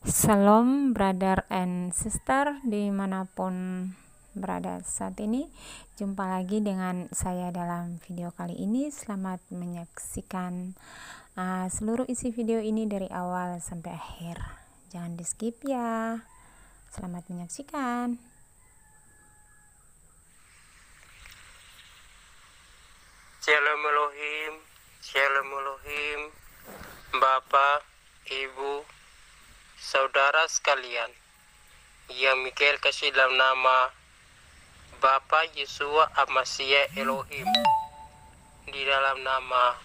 Shalom brother and sister dimanapun berada saat ini. Jumpa lagi dengan saya dalam video kali ini. Selamat menyaksikan seluruh isi video ini dari awal sampai akhir. Jangan di skip ya. Selamat menyaksikan. Shalom Elohim, Shalom Elohim, Bapak, Ibu, Saudara sekalian, yang Mikael kasih dalam nama Bapa Yesua Amasia Elohim, di dalam nama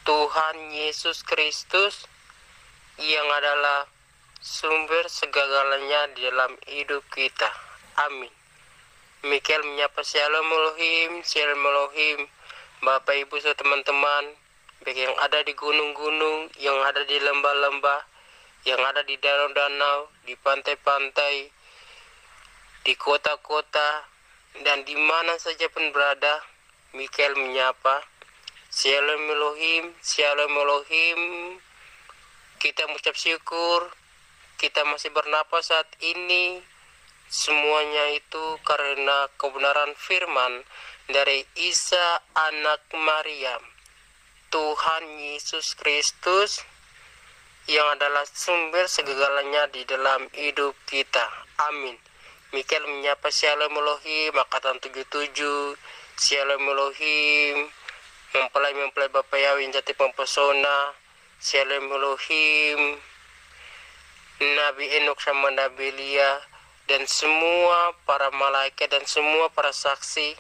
Tuhan Yesus Kristus yang adalah sumber segala-galanya di dalam hidup kita. Amin. Mikael menyapa Shalom Elohim, Shalom Elohim, Bapak Ibu serta teman-teman, baik yang ada di gunung-gunung, yang ada di lembah-lembah, yang ada di danau-danau, di pantai-pantai, di kota-kota, dan di mana saja pun berada. Mikael menyapa Shalom Elohim, Shalom Elohim. Kita mengucap syukur kita masih bernapas saat ini. Semuanya itu karena kebenaran firman dari Isa anak Maryam, Tuhan Yesus Kristus yang adalah sumber segala-galanya di dalam hidup kita. Amin. Mikael menyapa Shalom Elohim, angkatan 77, Shalom Elohim, mempelai Bapak Yahweh yang jati mempesona, Shalom Elohim, Nabi Enok sama Nabi Elia, dan semua para malaikat dan semua para saksi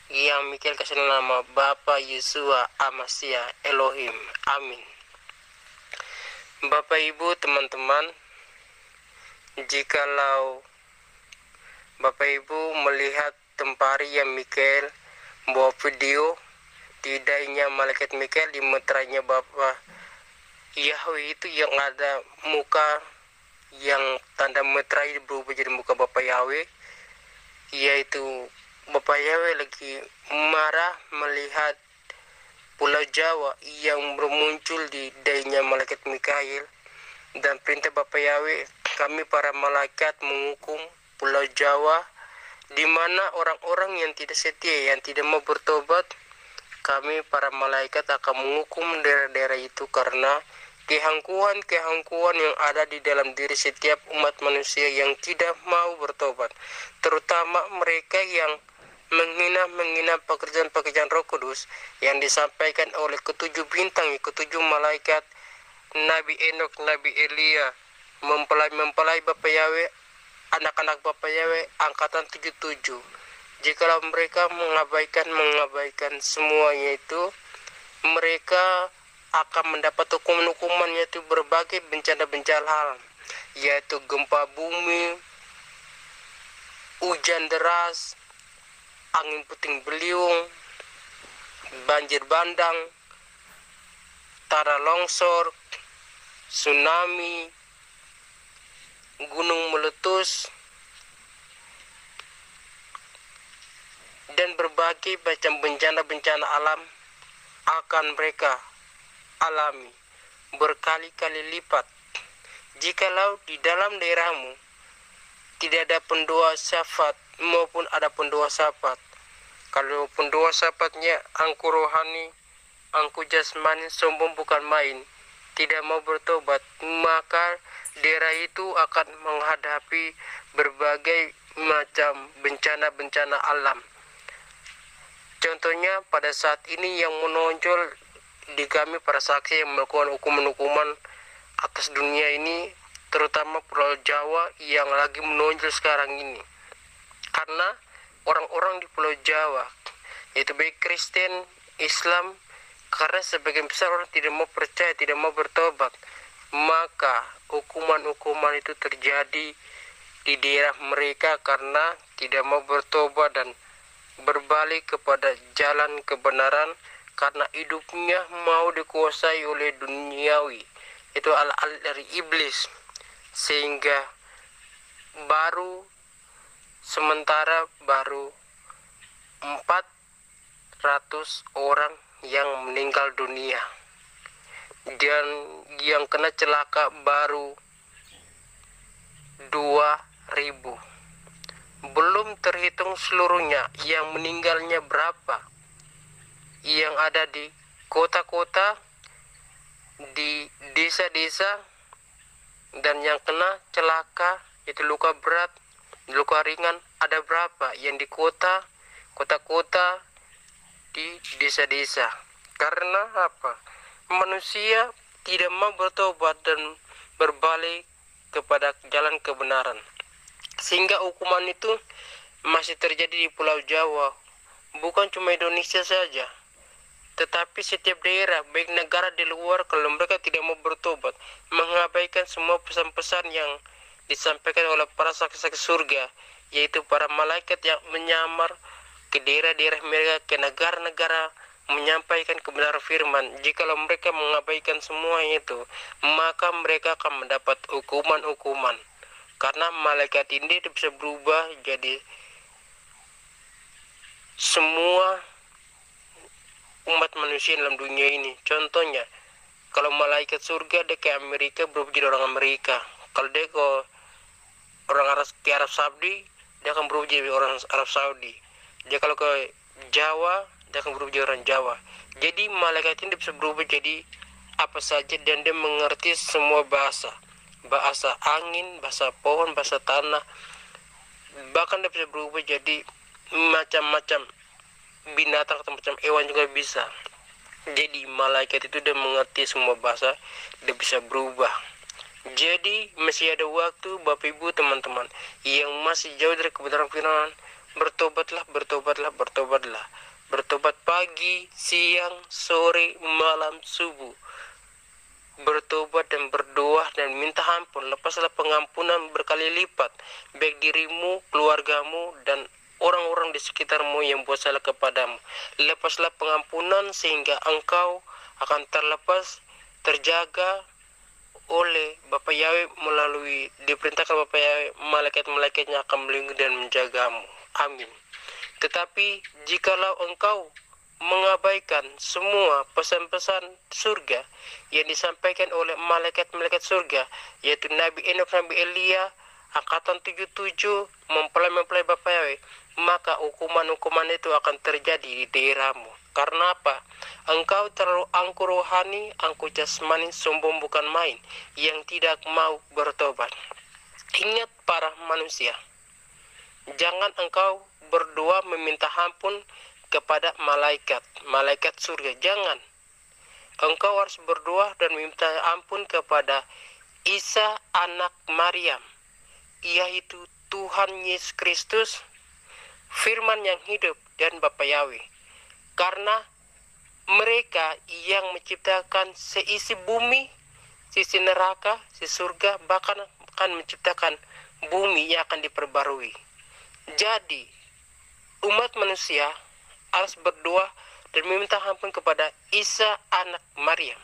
yang Mikael kasih nama Bapa Yesua Amasia Elohim. Amin. Bapak Ibu teman-teman, jikalau Bapak Ibu melihat tempari yang Mikael bawa video di dainya malaikat Mikael, di meterainya Bapak Yahweh itu yang ada muka yang tanda meterai berubah jadi muka Bapak Yahweh, yaitu Bapak Yahweh lagi marah melihat Pulau Jawa yang bermuncul di dainya malaikat Mikael, dan perintah Bapak Yahweh, kami para malaikat menghukum Pulau Jawa, di mana orang-orang yang tidak setia, yang tidak mau bertobat, kami para malaikat akan menghukum daerah-daerah itu karena kehangkuhan yang ada di dalam diri setiap umat manusia yang tidak mau bertobat, terutama mereka yang menghina pekerjaan-pekerjaan Roh Kudus yang disampaikan oleh ketujuh bintang, ketujuh malaikat, Nabi Enok, Nabi Elia, mempelai Bapak Yahweh, anak-anak Bapak Yahweh, angkatan 77. Jikalau mereka mengabaikan semuanya itu, mereka akan mendapat hukuman yaitu berbagai bencana-bencana hal, yaitu gempa bumi, hujan deras, angin puting beliung, banjir bandang, tanah longsor, tsunami, gunung meletus, dan berbagai macam bencana-bencana alam akan mereka alami berkali-kali lipat. Jikalau di dalam daerahmu tidak ada pendoa syafaat maupun ada pendoa syafaat, kalau pendoa syafaatnya angku rohani, angku jasmani, sombong bukan main, tidak mau bertobat, maka daerah itu akan menghadapi berbagai macam bencana-bencana alam. Contohnya pada saat ini yang menonjol di kami para saksi yang melakukan hukuman-hukuman atas dunia ini, terutama Pulau Jawa yang lagi menonjol sekarang ini, karena orang-orang di Pulau Jawa, yaitu baik Kristen, Islam, karena sebagian besar orang tidak mau percaya, tidak mau bertobat, maka hukuman-hukuman itu terjadi di daerah mereka karena tidak mau bertobat dan berbalik kepada jalan kebenaran, karena hidupnya mau dikuasai oleh duniawi, itu al-al dari iblis, sehingga baru 400 orang yang meninggal dunia, dan yang kena celaka baru 2.000. Belum terhitung seluruhnya yang meninggalnya berapa, yang ada di kota-kota, di desa-desa, dan yang kena celaka itu luka berat, luka ringan ada berapa, yang di kota-kota, di desa-desa. Karena apa? Manusia tidak mau bertobat dan berbalik kepada jalan kebenaran, sehingga hukuman itu masih terjadi di Pulau Jawa, bukan cuma Indonesia saja, tetapi setiap daerah, baik negara di luar, kalau mereka tidak mau bertobat, mengabaikan semua pesan-pesan yang disampaikan oleh para saksi-saksi surga, yaitu para malaikat yang menyamar ke daerah-daerah mereka, ke negara-negara, menyampaikan kebenaran firman. Jikalau mereka mengabaikan semua itu, maka mereka akan mendapat hukuman-hukuman. Karena malaikat ini bisa berubah jadi semua umat manusia dalam dunia ini. Contohnya, kalau malaikat surga dia ke Amerika berubah jadi orang Amerika. Kalau dia ke Arab Saudi, dia akan berubah jadi orang Arab Saudi. Dia kalau ke Jawa, dia akan berubah jadi orang Jawa. Jadi malaikat ini bisa berubah jadi apa saja, dan dia mengerti semua bahasa. Bahasa angin, bahasa pohon, bahasa tanah. Bahkan dia bisa berubah jadi macam-macam binatang atau macam hewan juga bisa. Jadi malaikat itu dia mengerti semua bahasa, dia bisa berubah. Jadi masih ada waktu Bapak Ibu teman-teman yang masih jauh dari kebenaran firman. Bertobatlah, bertobatlah, bertobatlah. Bertobat pagi, siang, sore, malam, subuh. Bertobat dan berdoa dan minta ampun. Lepaslah pengampunan berkali lipat, baik dirimu, keluargamu, dan orang-orang di sekitarmu yang buat salah kepadamu. Lepaslah pengampunan sehingga engkau akan terlepas, terjaga oleh Bapa Yahweh, melalui diperintahkan Bapa Yahweh, malaikat-malaikatnya akan melindungi dan menjagamu. Amin. Tetapi jikalau engkau mengabaikan semua pesan-pesan surga yang disampaikan oleh malaikat-malaikat surga, yaitu Nabi Enoch, Nabi Elia, angkatan 77, mempelai Bapa Yahweh, maka hukuman-hukuman itu akan terjadi di daerahmu. Karena apa? Engkau terlalu angkuh rohani, angkuh jasmani, sombong bukan main, yang tidak mau bertobat. Ingat para manusia, jangan engkau berdoa meminta ampun kepada malaikat surga. Jangan. Engkau harus berdoa dan meminta ampun kepada Isa anak Maryam, yaitu Tuhan Yesus Kristus, firman yang hidup, dan Bapa Yahweh. Karena mereka yang menciptakan seisi bumi, sisi neraka, sisi surga, bahkan akan menciptakan bumi yang akan diperbarui. Jadi umat manusia harus berdoa dan meminta ampun kepada Isa anak Maryam,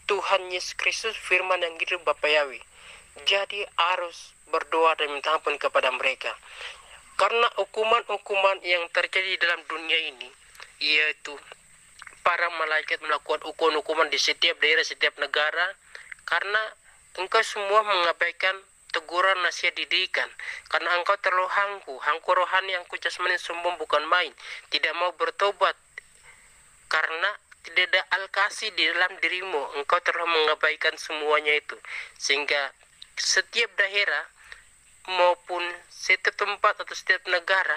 Tuhan Yesus Kristus, firman yang hidup, Bapa Yahweh. Jadi harus berdoa dan minta ampun kepada mereka. Karena hukuman-hukuman yang terjadi dalam dunia ini, yaitu para malaikat melakukan hukuman-hukuman di setiap daerah, setiap negara, karena engkau semua mengabaikan teguran, nasihat, didikan. Karena engkau terlalu angkuh rohani, angkuh jasmani, sombong bukan main, tidak mau bertobat. Karena tidak ada al-kasih di dalam dirimu, engkau terlalu mengabaikan semuanya itu. Sehingga setiap daerah maupun setiap tempat atau setiap negara,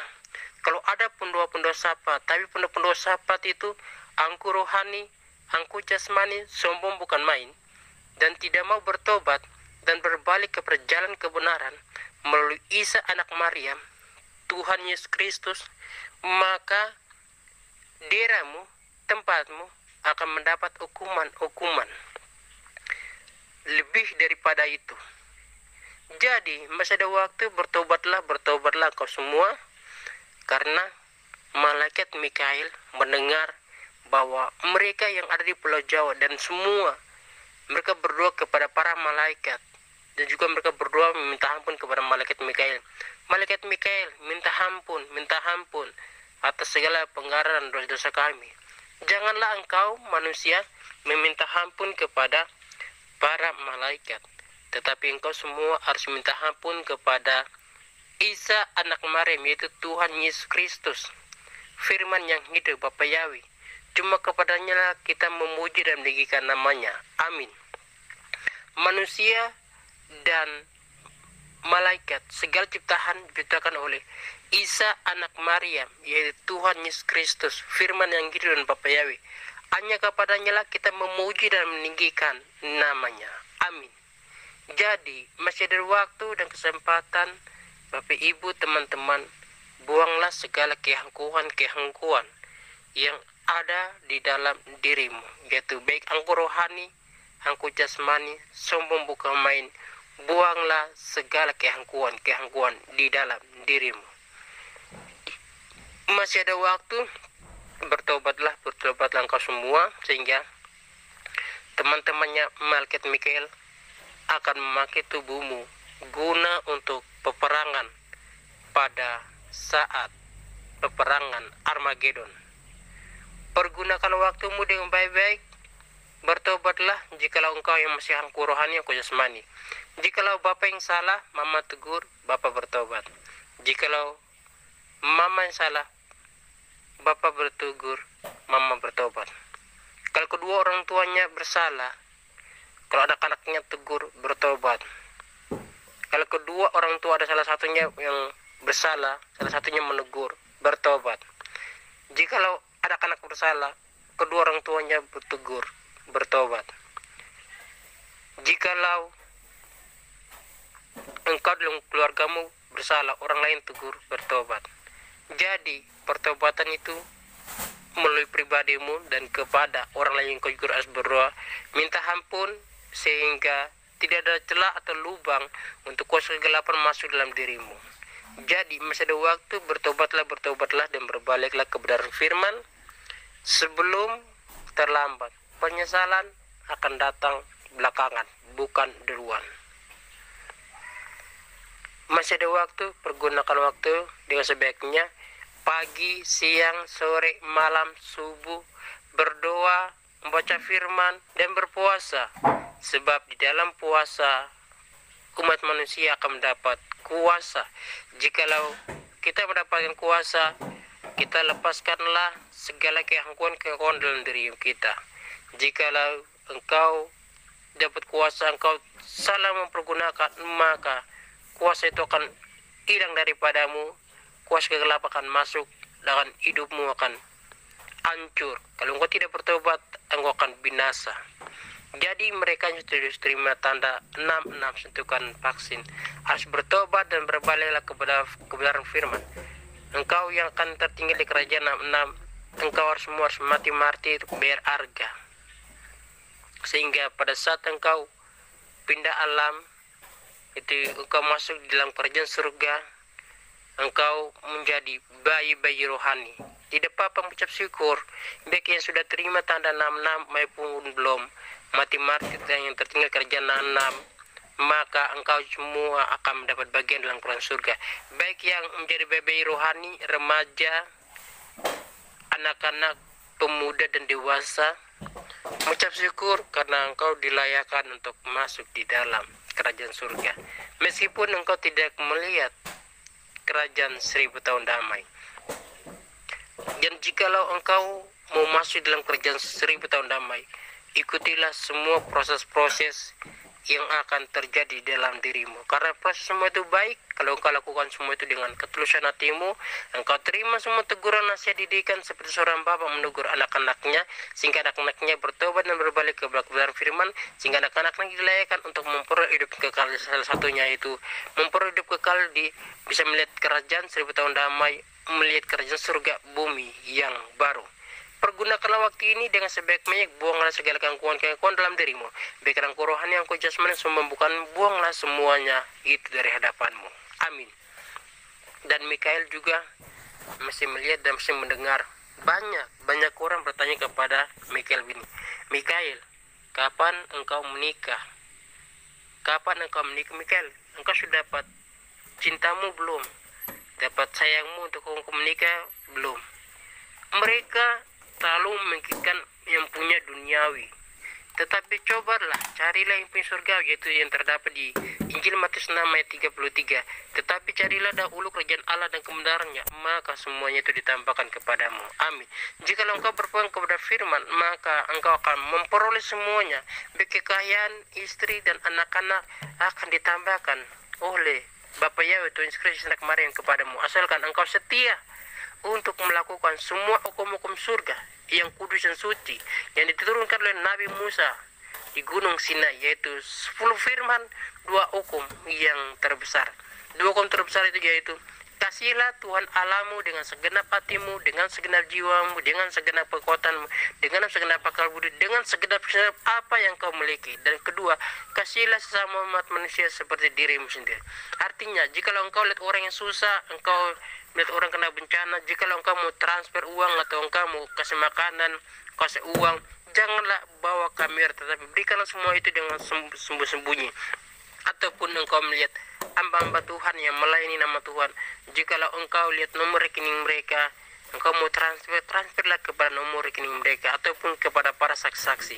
kalau ada pendoa-pendoa syafaat, tapi pendoa-pendoa syafaat itu angkuh rohani, angkuh jasmani, sombong bukan main, dan tidak mau bertobat dan berbalik kepada jalan kebenaran melalui Isa anak Maryam, Tuhan Yesus Kristus, maka daerahmu, tempatmu akan mendapat hukuman lebih daripada itu. Jadi masih ada waktu, bertobatlah kau semua, karena malaikat Mikail mendengar bahwa mereka yang ada di Pulau Jawa dan semua mereka berdoa kepada para malaikat, dan juga mereka berdoa meminta ampun kepada malaikat Mikail. Malaikat Mikail, minta ampun atas segala pelanggaran dosa-dosa kami. Janganlah engkau manusia meminta ampun kepada para malaikat. tetapi engkau semua harus minta ampun kepada Isa anak Maryam, yaitu Tuhan Yesus Kristus, firman yang hidup, Bapa Yahweh. Cuma kepadanya lah kita memuji dan meninggikan namanya. Amin. Manusia dan malaikat, segala ciptaan diciptakan oleh Isa anak Maryam, yaitu Tuhan Yesus Kristus, firman yang hidup dan Bapa Yahweh. Hanya kepadanya lah kita memuji dan meninggikan namanya. Amin. Jadi masih ada waktu dan kesempatan, Bapak Ibu teman-teman, buanglah segala kehangkuhan yang ada di dalam dirimu, yaitu baik angkuh rohani, angkuh jasmani, sombong bukan main. Buanglah segala kehangkuhan di dalam dirimu. Masih ada waktu, bertobatlah engkau semua, sehingga teman-temannya malaikat Mikael akan memakai tubuhmu guna untuk peperangan pada saat peperangan Armageddon. Pergunakan waktumu dengan baik-baik. Bertobatlah jikalau engkau yang masih angkuh rohani, angkuh jasmani. Jikalau Bapak yang salah, Mama tegur, Bapak bertobat. Jikalau Mama yang salah, Bapak bertegur, Mama bertobat. Kalau kedua orang tuanya bersalah, kalau anak-anaknya tegur, bertobat. Kalau kedua orang tua ada salah satunya yang bersalah, salah satunya menegur, bertobat. Jikalau anak-anak bersalah, kedua orang tuanya bertegur, bertobat. Jikalau engkau dalam keluargamu bersalah, orang lain tegur, bertobat. Jadi pertobatan itu melalui pribadimu dan kepada orang lain yang kau juga harus berdoa, minta ampun, sehingga tidak ada celah atau lubang untuk kuasa kegelapan masuk dalam dirimu. Jadi masih ada waktu, bertobatlah dan berbaliklah kebenaran firman sebelum terlambat. Penyesalan akan datang belakangan, bukan duluan. Masih ada waktu, pergunakan waktu dengan sebaiknya. Pagi, siang, sore, malam, subuh, berdoa, membaca firman, dan berpuasa. Sebab di dalam puasa, umat manusia akan mendapat kuasa. Jikalau kita mendapatkan kuasa, kita lepaskanlah segala kehangkuhan dalam diri kita. Jikalau engkau dapat kuasa, engkau salah mempergunakan, maka kuasa itu akan hilang daripadamu. Kuasa kegelapan akan masuk dan hidupmu akan hancur. Kalau engkau tidak bertobat, engkau akan binasa. Jadi mereka yang sudah terima tanda 66 suntikan vaksin harus bertobat dan berbaliklah kepada kebenaran firman. Engkau yang akan tertinggal di kerajaan 66, engkau harus mati untuk bayar harga. Sehingga pada saat engkau pindah alam, itu engkau masuk di dalam kerajaan surga, engkau menjadi bayi-bayi rohani. Tidak apa-apa mengucap syukur, baik yang sudah terima tanda 66 maupun belum mati dan yang tertinggal kerajaan 66, maka engkau semua akan mendapat bagian dalam kerajaan surga. Baik yang menjadi bayi rohani, remaja, anak-anak, pemuda dan dewasa, mengucap syukur karena engkau dilayakkan untuk masuk di dalam kerajaan surga. Meskipun engkau tidak melihat kerajaan 1000 tahun damai. Dan jikalau engkau mau masuk dalam kerajaan 1000 tahun damai, ikutilah semua proses-proses yang akan terjadi dalam dirimu. Karena proses semua itu baik kalau engkau lakukan semua itu dengan ketulusan hatimu. Engkau terima semua teguran, nasihat, didikan seperti seorang bapak menegur anak-anaknya, sehingga anak-anaknya bertobat dan berbalik ke kebenaran firman, sehingga anak-anaknya dilayakkan untuk memperoleh hidup kekal. Salah satunya itu memperoleh hidup kekal, bisa melihat kerajaan 1000 tahun damai, melihat kerajaan surga bumi yang baru. Pergunakanlah waktu ini dengan sebaik-baiknya. Buanglah segala kehangkuhan dalam dirimu, baik angkuh rohani, angkuh jasmani, buanglah semuanya itu dari hadapanmu. Amin. Dan Mikael juga masih melihat dan masih mendengar. Banyak orang bertanya kepada Mikael ini, Mikael, kapan engkau menikah? Kapan engkau menikah, Mikael? Engkau sudah dapat cintamu belum? Dapat sayangmu untuk engkau menikah belum? Mereka selalu memikirkan yang punya duniawi, Tetapi cobalah, carilah yang punya surga, yaitu yang terdapat di Injil Matius 6 ayat 33. Tetapi carilah dahulu kerajaan Allah dan kebenarannya, maka semuanya itu ditambahkan kepadamu. Amin. Jika engkau berpegang kepada firman, maka engkau akan memperoleh semuanya. Baik kekayaan, istri, dan anak-anak akan ditambahkan oleh Bapa Yahweh Tuhan Yesus Kristus anak Maryam kepadamu, asalkan engkau setia untuk melakukan semua hukum-hukum surga yang kudus dan suci yang diturunkan oleh Nabi Musa di Gunung Sinai, yaitu 10 firman, 2 hukum yang terbesar. 2 hukum terbesar itu yaitu kasihilah Tuhan Allahmu dengan segenap hatimu, dengan segenap jiwamu, dengan segenap kekuatanmu, dengan segenap akal budi, dengan segenap apa yang kau miliki. Dan kedua, kasihilah sesama umat manusia seperti dirimu sendiri. Artinya, jika engkau lihat orang yang susah, engkau lihat orang kena bencana, jika engkau mau transfer uang atau engkau mau kasih makanan, kasih uang, janganlah bawa kamera, tetapi berikanlah semua itu dengan sembunyi. Ataupun engkau melihat hamba-hamba Tuhan yang melayani nama Tuhan, jikalau engkau lihat nomor rekening mereka, engkau mau transferlah kepada nomor rekening mereka ataupun kepada para saksi-saksi.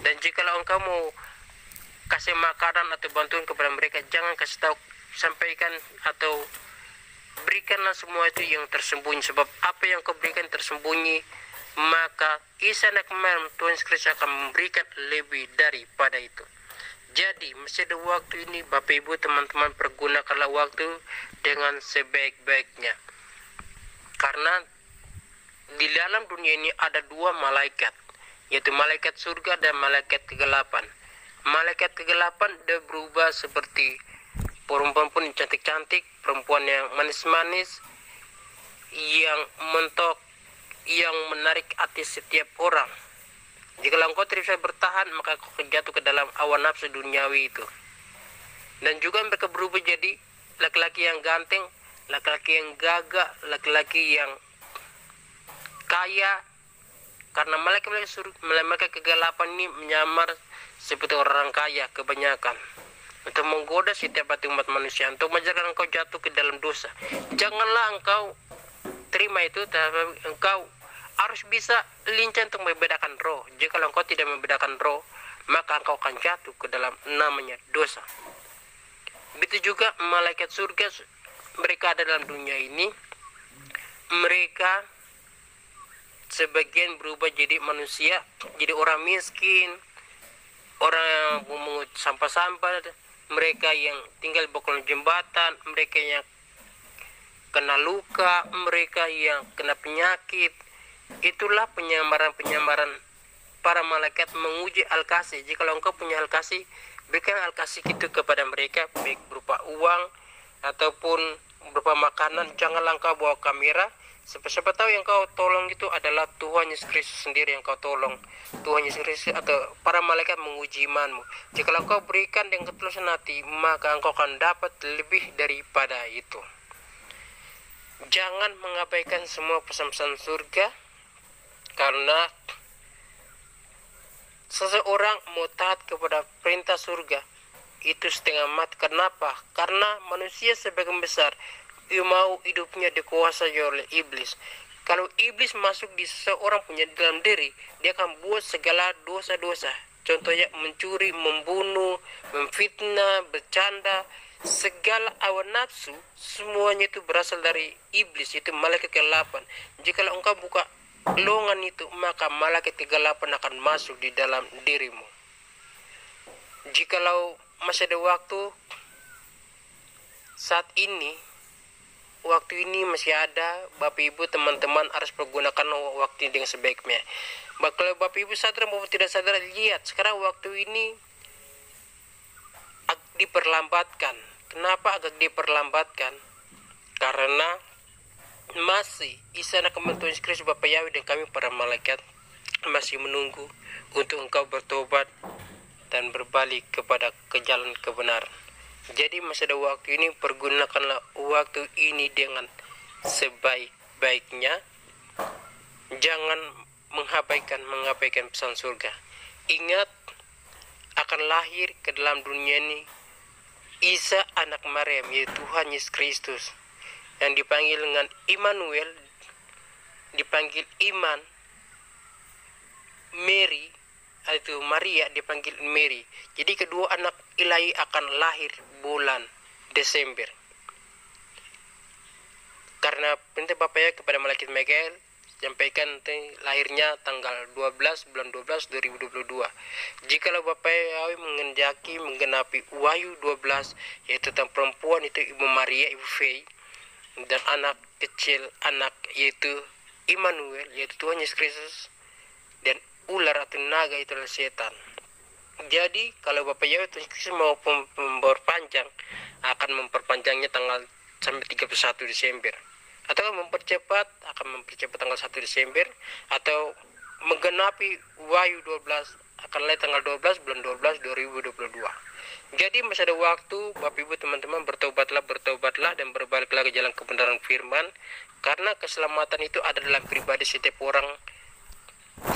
Dan jikalau engkau mau kasih makanan atau bantuan kepada mereka, jangan kasih tahu, sampaikan atau berikanlah semua itu yang tersembunyi, sebab apa yang kau berikan tersembunyi, maka Isa anak Maryam Tuhan Yesus Kristus akan memberikan lebih daripada itu. Jadi masih ada waktu ini, Bapak Ibu teman-teman, pergunakanlah waktu dengan sebaik-baiknya. Karena di dalam dunia ini ada 2 malaikat, yaitu malaikat surga dan malaikat kegelapan. Malaikat kegelapan dia berubah seperti perempuan yang cantik-cantik, perempuan yang manis-manis, yang mentok, yang menarik hati setiap orang. Jika engkau tidak bisa bertahan, maka kau jatuh ke dalam awan nafsu duniawi itu. Dan juga mereka berubah jadi laki-laki yang ganteng, laki-laki yang gagah, laki-laki yang kaya. Karena malaikat kegelapan ini menyamar seperti orang kaya kebanyakan, untuk menggoda setiap hati umat manusia, untuk menjadikan engkau jatuh ke dalam dosa. Janganlah engkau terima itu, tapi engkau harus bisa lincah untuk membedakan roh. Jika engkau tidak membedakan roh, maka engkau akan jatuh ke dalam namanya dosa. Begitu juga malaikat surga, mereka ada dalam dunia ini, mereka sebagian berubah jadi manusia, jadi orang miskin, orang yang memungut sampah-sampah, mereka yang tinggal di kolong jembatan, mereka yang kena luka, mereka yang kena penyakit. Itulah penyamaran-penyamaran para malaikat menguji al-kasih. Jika engkau punya al-kasih, berikan al-kasih itu kepada mereka, baik berupa uang ataupun berupa makanan. Janganlah engkau bawa kamera. Siapa tahu yang kau tolong itu adalah Tuhan Yesus Kristus sendiri yang kau tolong. Tuhan Yesus Kristus atau para malaikat menguji imanmu. Jika engkau berikan dengan ketulusan hati, maka engkau akan dapat lebih daripada itu. Jangan mengabaikan semua pesan-pesan surga, karena seseorang mau taat kepada perintah surga itu setengah mati. Kenapa? Karena manusia sebagian besar mau hidupnya dikuasai oleh iblis. Kalau iblis masuk di seseorang punya dalam diri, dia akan buat segala dosa-dosa. Contohnya mencuri, membunuh, memfitnah, bercanda, segala awan nafsu, semuanya itu berasal dari iblis, itu malaikat kegelapan. Jika engkau buka lowongan itu, maka malaikat kegelapan akan masuk di dalam dirimu. Jikalau masih ada waktu, saat ini, waktu ini masih ada, Bapak Ibu teman-teman harus pergunakan waktu dengan sebaiknya. Kalau Bapak Ibu sadar maupun tidak sadar, lihat sekarang waktu ini agak diperlambatkan. Kenapa agak diperlambatkan? Karena masih Isa anak Tuhan Yesus Kristus Bapa Yahweh dan kami para malaikat masih menunggu untuk engkau bertobat dan berbalik kepada ke jalan kebenaran. Jadi masih ada waktu ini, pergunakanlah waktu ini dengan sebaik-baiknya. Jangan mengabaikan pesan surga. Ingat, akan lahir ke dalam dunia ini Isa anak Maryam, yaitu Tuhan Yesus Kristus, yang dipanggil dengan Immanuel, dipanggil Iman, Mary, itu Maria dipanggil Mary. Jadi kedua anak ilahi akan lahir bulan Desember. Karena perintah Bapaknya kepada malaikat Mikael sampaikan lahirnya tanggal 12 bulan 12 2022. Jikalau Bapak Yahweh menggenapi Wahyu 12, yaitu tentang perempuan itu Ibu Maria, Ibu Fei, dan anak kecil anak yaitu Immanuel, yaitu Tuhan Yesus Kristus, dan ular atau naga itu adalah setan. Jadi kalau Bapak Yahweh Tuhan Kristus mau memperpanjang, akan memperpanjangnya tanggal sampai 31 Desember. Atau mempercepat, akan mempercepat tanggal 1 Desember. Atau menggenapi Wahyu 12, akan lahir tanggal 12 bulan 12 2022. Jadi masih ada waktu, Bapak Ibu teman-teman, bertobatlah dan berbaliklah ke jalan kebenaran firman. Karena keselamatan itu ada dalam pribadi setiap orang.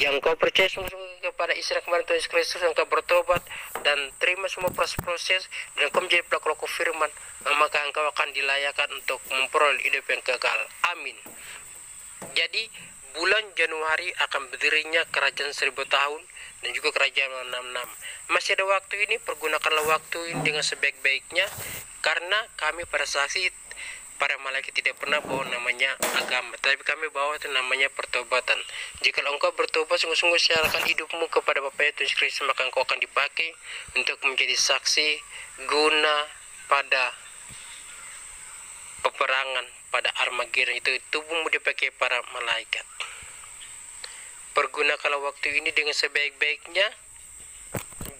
Yang kau percaya sungguh-sungguh kepada Israel kemarin Tuhan Yesus Kristus, yang kau bertobat dan terima semua proses-proses dan kau menjadi pelaku firman, maka engkau akan dilayakkan untuk memperoleh hidup yang kekal. Amin. Jadi bulan Januari akan berdirinya kerajaan 1000 tahun dan juga kerajaan 66. Masih ada waktu ini, pergunakanlah waktu ini dengan sebaik-baiknya, karena kami para saksi para malaikat tidak pernah bawa namanya agama, tapi kami bawa itu namanya pertobatan. Jika engkau bertobat sungguh-sungguh serahkan hidupmu kepada Bapa Yesus Kristus, maka engkau akan dipakai untuk menjadi saksi guna pada peperangan pada Armageddon. Itu tubuhmu dipakai para malaikat. Pergunakanlah waktu ini dengan sebaik-baiknya,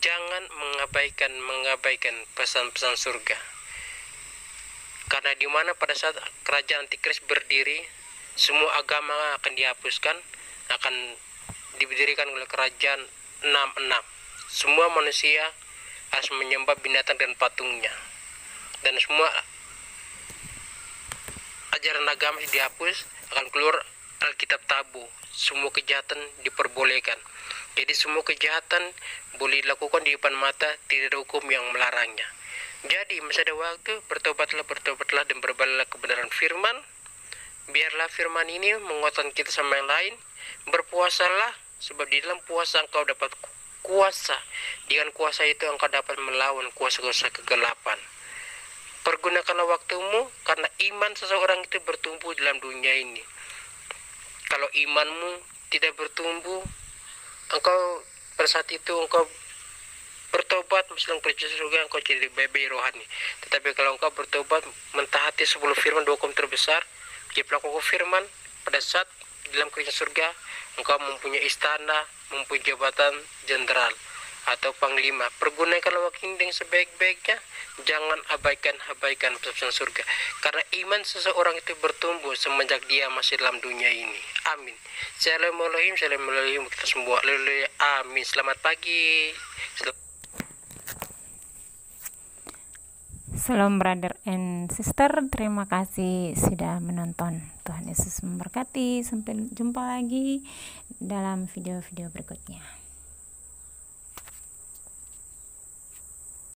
jangan mengabaikan pesan-pesan surga. Karena di mana pada saat kerajaan Antikris berdiri, semua agama akan dihapuskan, akan didirikan oleh kerajaan 66. Semua manusia harus menyembah binatang dan patungnya, dan semua ajaran agama dihapus, akan keluar Alkitab Tabu. Semua kejahatan diperbolehkan. Jadi semua kejahatan boleh dilakukan di depan mata, tidak ada hukum yang melarangnya. Jadi masih ada waktu, bertobatlah dan berbaliklah kebenaran firman. Biarlah firman ini menguatkan kita sama yang lain. Berpuasalah, sebab di dalam puasa engkau dapat kuasa. Dengan kuasa itu engkau dapat melawan kuasa-kuasa kegelapan. Pergunakanlah waktumu, karena iman seseorang itu bertumbuh dalam dunia ini. Kalau imanmu tidak bertumbuh, engkau pada saat itu engkau bertobat sedang percaya surga, engkau jadi baby rohani. Tetapi kalau engkau bertobat mentaati 10 firman, 2 hukum terbesar, jadi pelaku firman, pada saat dalam kerajaan surga engkau mempunyai istana, mempunyai jabatan jenderal atau panglima. Pergunakanlah waktu ini dengan sebaik-baiknya, jangan abaikan pesan surga. Karena iman seseorang itu bertumbuh semenjak dia masih dalam dunia ini. Amin. Assalamualaikum kita semua. Amin. Selamat pagi. Shalom brother and sister, terima kasih sudah menonton. Tuhan Yesus memberkati. Sampai jumpa lagi dalam video-video berikutnya.